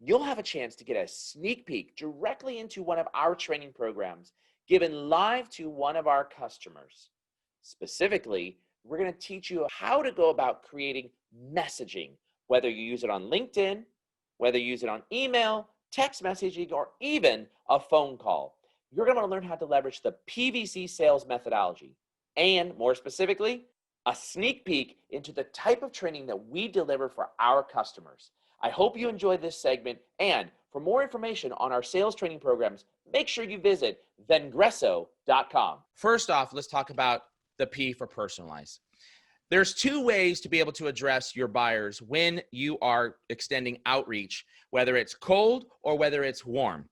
you'll have a chance to get a sneak peek directly into one of our training programs given live to one of our customers. Specifically, we're going to teach you how to go about creating messaging, whether you use it on LinkedIn, whether you use it on email, text messaging, or even a phone call. You're going to learn how to leverage the PVC Sales Methodology, and more specifically, a sneak peek into the type of training that we deliver for our customers. I hope you enjoyed this segment, and for more information on our sales training programs, make sure you visit Vengreso.com. First off, let's talk about the P for personalize. There's two ways to be able to address your buyers when you are extending outreach, whether it's cold or whether it's warm.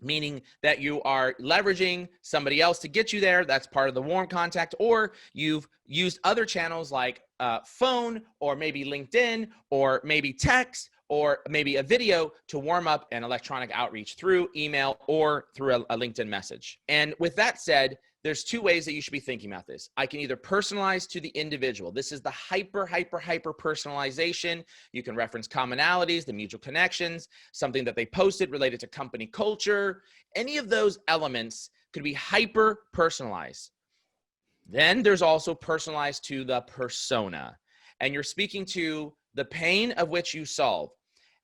Meaning that you are leveraging somebody else to get you there. That's part of the warm contact, or you've used other channels like phone, or maybe LinkedIn, or maybe text, or maybe a video to warm up an electronic outreach through email or through a LinkedIn message. And with that said, there's two ways that you should be thinking about this. I can either personalize to the individual. This is the hyper personalization. You can reference commonalities, the mutual connections, something that they posted related to company culture. Any of those elements could be hyper personalized. Then there's also personalized to the persona. And you're speaking to the pain of which you solve.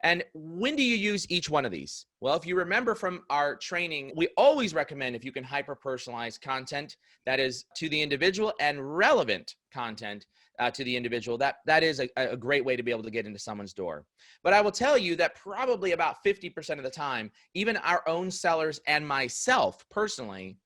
And when do you use each one of these? Well, if you remember from our training, we always recommend if you can hyper-personalize content that is to the individual and relevant content to the individual, that is a great way to be able to get into someone's door. But I will tell you that probably about 50% of the time, even our own sellers and myself personally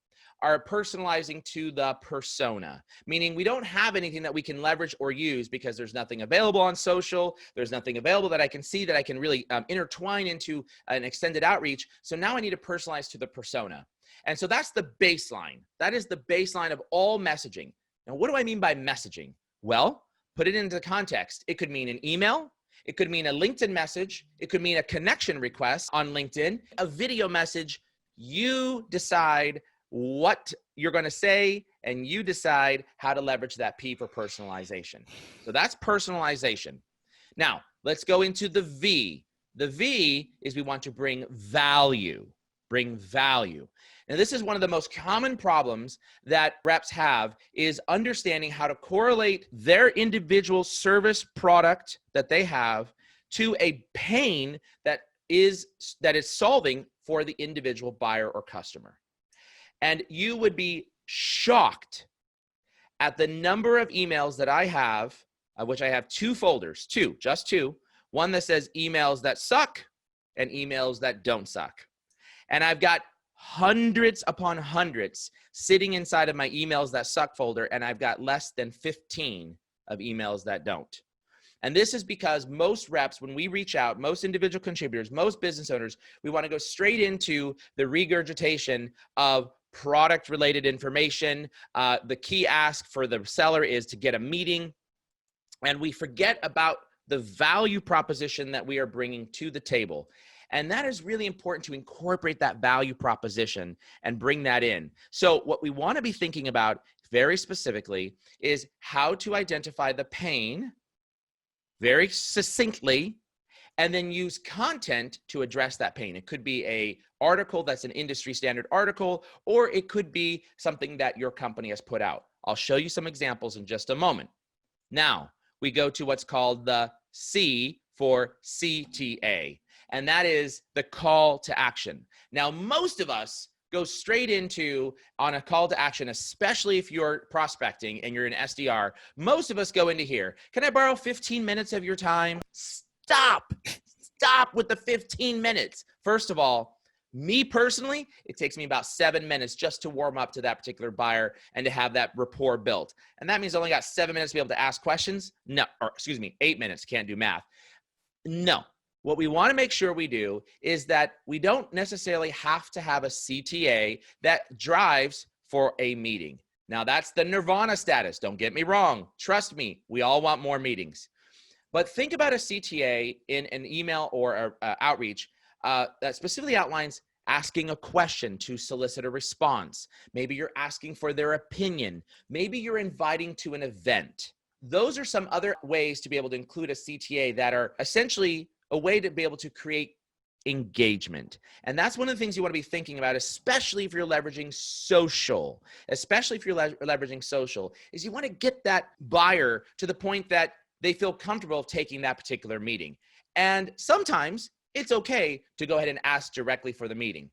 are personalizing to the persona, meaning we don't have anything that we can leverage or use because there's nothing available on social. There's nothing available that I can see that I can really intertwine into an extended outreach. So now I need to personalize to the persona. And so that's the baseline. That is the baseline of all messaging. Now, what do I mean by messaging? Well, put it into context. It could mean an email. It could mean a LinkedIn message. It could mean a connection request on LinkedIn, a video message. You decide what you're going to say, and you decide how to leverage that P for personalization. So that's personalization. Now, let's go into the V. The V is we want to bring value. Bring value. Now, this is one of the most common problems that reps have, is understanding how to correlate their individual service product that they have to a pain that is solving for the individual buyer or customer. And you would be shocked at the number of emails that I have, which I have two folders, just two. One that says emails that suck and emails that don't suck. And I've got hundreds upon hundreds sitting inside of my emails that suck folder, and I've got less than 15 of emails that don't. And this is because most reps, when we reach out, most individual contributors, most business owners, we want to go straight into the regurgitation of product-related information. The key ask for the seller is to get a meeting, and we forget about the value proposition that we are bringing to the table. And that is really important, to incorporate that value proposition and bring that in. So what we want to be thinking about very specifically is how to identify the pain very succinctly, and then use content to address that pain. It could be an article that's an industry standard article, or it could be something that your company has put out. I'll show you some examples in just a moment. Now, we go to what's called the C for CTA, and that is the call to action. Now, most of us go straight into, on a call to action, especially if you're prospecting and you're an SDR, most of us go into here. Can I borrow 15 minutes of your time? Stop with the 15 minutes. First of all, me personally, it takes me about 7 minutes just to warm up to that particular buyer and to have that rapport built. And that means I only got 7 minutes to be able to ask questions. No, or excuse me, 8 minutes, can't do math. No. What we want to make sure we do is that we don't necessarily have to have a CTA that drives for a meeting. Now, that's the nirvana status. Don't get me wrong. Trust me, we all want more meetings. But think about a CTA in an email or outreach that specifically outlines asking a question to solicit a response. Maybe you're asking for their opinion. Maybe you're inviting to an event. Those are some other ways to be able to include a CTA that are essentially a way to be able to create engagement. And that's one of the things you want to be thinking about, especially if you're leveraging social. Especially if you're leveraging social, is you want to get that buyer to the point that they feel comfortable taking that particular meeting. And sometimes it's okay to go ahead and ask directly for the meeting.